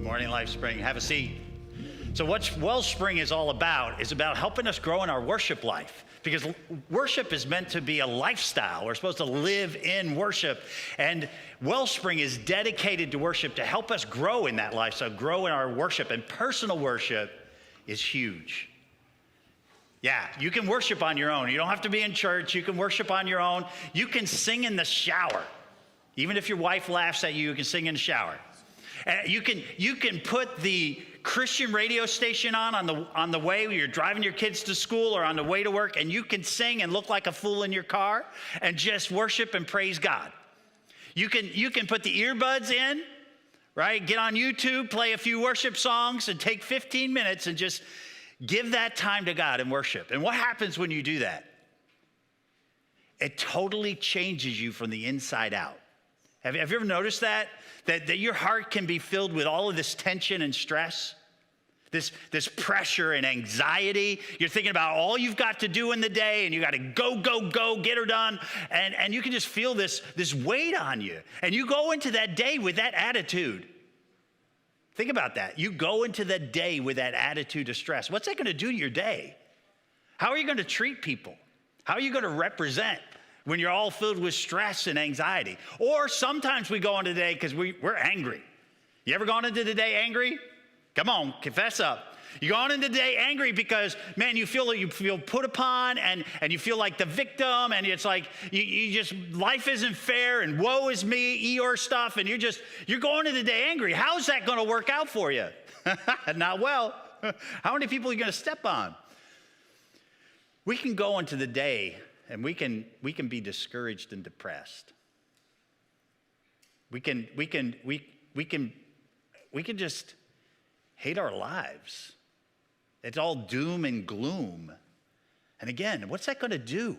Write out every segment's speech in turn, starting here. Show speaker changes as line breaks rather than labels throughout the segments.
morning, LifeSpring. Have a seat. So what WellSpring is all about is about helping us grow in our worship life, because worship is meant to be a lifestyle. We're supposed to live in worship, and WellSpring is dedicated to worship to help us grow in that lifestyle, grow in our worship, and personal worship is huge. Yeah, you can worship on your own. You don't have to be in church. You can worship on your own. You can sing in the shower. Even if your wife laughs at you, you can sing in the shower. You can put the Christian radio station on the way when you're driving your kids to school or on the way to work, and you can sing and look like a fool in your car and just worship and praise God. You can put the earbuds in, right? Get on YouTube, play a few worship songs, and take 15 minutes and just give that time to God and worship. And what happens when you do that? It totally changes you from the inside out. Have you ever noticed that? That your heart can be filled with all of this tension and stress, this pressure and anxiety. You're thinking about all you've got to do in the day, and you got to go, get her done. And you can just feel this weight on you. And you go into that day with that attitude. Think about that. You go into the day with that attitude of stress. What's that going to do to your day? How are you going to treat people? How are you going to represent when you're all filled with stress and anxiety? Or sometimes we go into the day because we're angry. You ever gone into the day angry? Come on, confess up. You go into the day angry because, man, you feel put upon, and you feel like the victim, and it's like you just, life isn't fair, and woe is me, Eeyore stuff, and you're going into the day angry. How's that going to work out for you? Not well. How many people are you going to step on? We can go into the day and we can be discouraged and depressed. We can just hate our lives. It's all doom and gloom. And again, what's that going to do?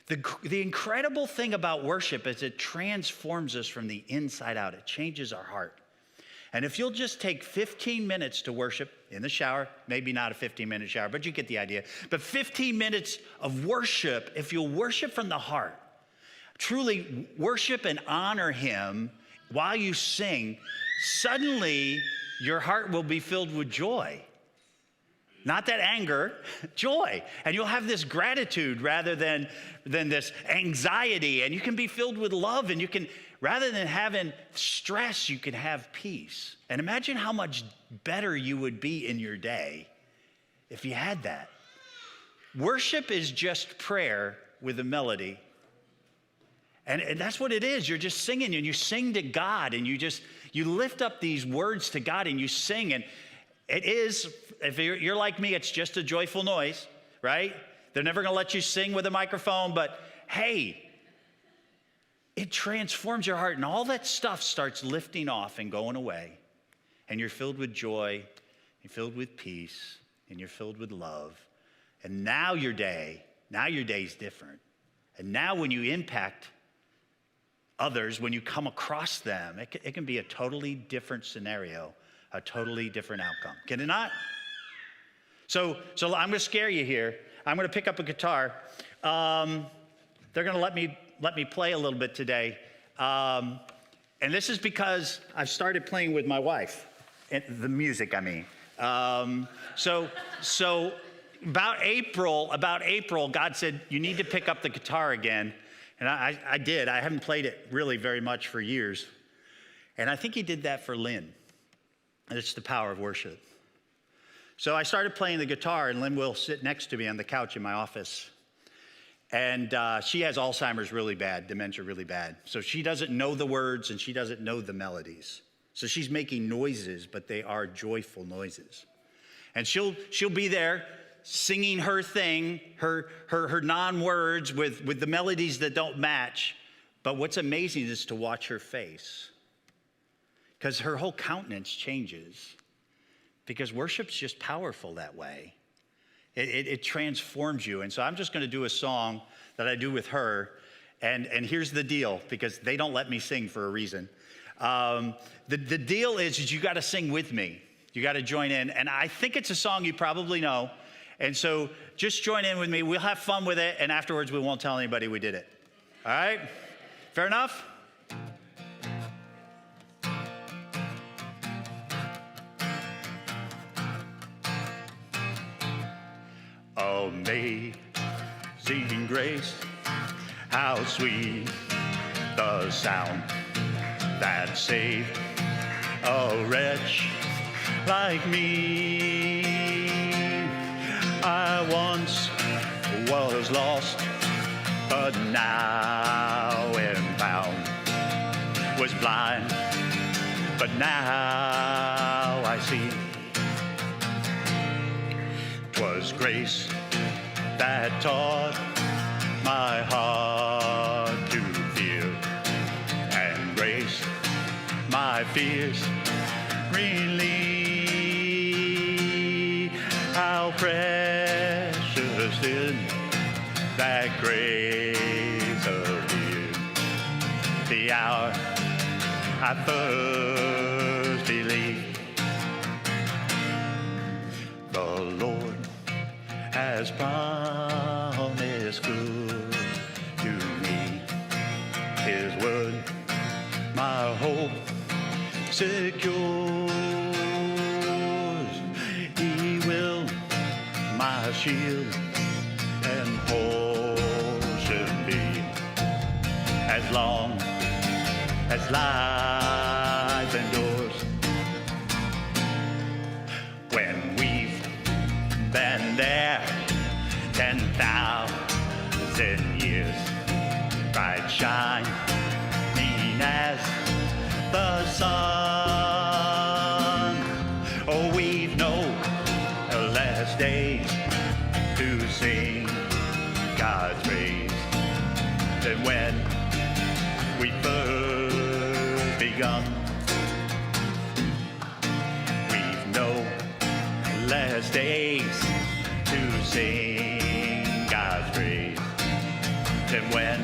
The incredible thing about worship is it transforms us from the inside out. It changes our heart. And if you'll just take 15 minutes to worship in the shower, maybe not a 15-minute shower, but you get the idea. But 15 minutes of worship, if you'll worship from the heart, truly worship and honor him while you sing, suddenly your heart will be filled with joy. Not that anger, joy. And you'll have this gratitude rather than this anxiety. And you can be filled with love, and you can, rather than having stress, you can have peace. And imagine how much better you would be in your day if you had that. Worship is just prayer with a melody. And that's what it is. You're just singing, and you sing to God, and you lift up these words to God, and you sing. And it is, if you're like me, it's just a joyful noise, right? They're never going to let you sing with a microphone, but hey, it transforms your heart, and all that stuff starts lifting off and going away. And you're filled with joy, you're filled with peace, and you're filled with love. And now your day's different. And now when you impact others, when you come across them, it can be a totally different scenario, a totally different outcome. Can it not? So I'm going to scare you here. I'm going to pick up a guitar. They're going to let me play a little bit today. And this is because I've started playing with my wife, the music, I mean. So about April, God said, you need to pick up the guitar again. And I did. I haven't played it really very much for years. And I think he did that for Lynn. And it's the power of worship. So I started playing the guitar, and Lynn will sit next to me on the couch in my office. And she has Alzheimer's really bad, dementia really bad. So she doesn't know the words, and she doesn't know the melodies. So she's making noises, but they are joyful noises. And she'll be there singing her thing, her non-words with the melodies that don't match. But what's amazing is to watch her face, because her whole countenance changes, because worship's just powerful that way. It transforms you. And so I'm just going to do a song that I do with her. And here's the deal, because they don't let me sing for a reason. The deal is you got to sing with me. You got to join in. And I think it's a song you probably know. And so just join in with me. We'll have fun with it. And afterwards, we won't tell anybody we did it. All right? Fair enough? Amazing grace, how sweet the sound that saved a wretch like me. I once was lost, but now am found. Was blind, but now I see. 'Twas grace that taught my heart to fear, and grace my fears relieve. How precious is that grace appeared, the hour I first believed. The Lord has promised good to me. His word my hope secures. He will my shield and portion be, as long as life endures. When we've been there 10,000 years, bright shining as the sun. Oh, we've no less days to sing God's praise than when we first begun. We've no less days to sing God's praise than when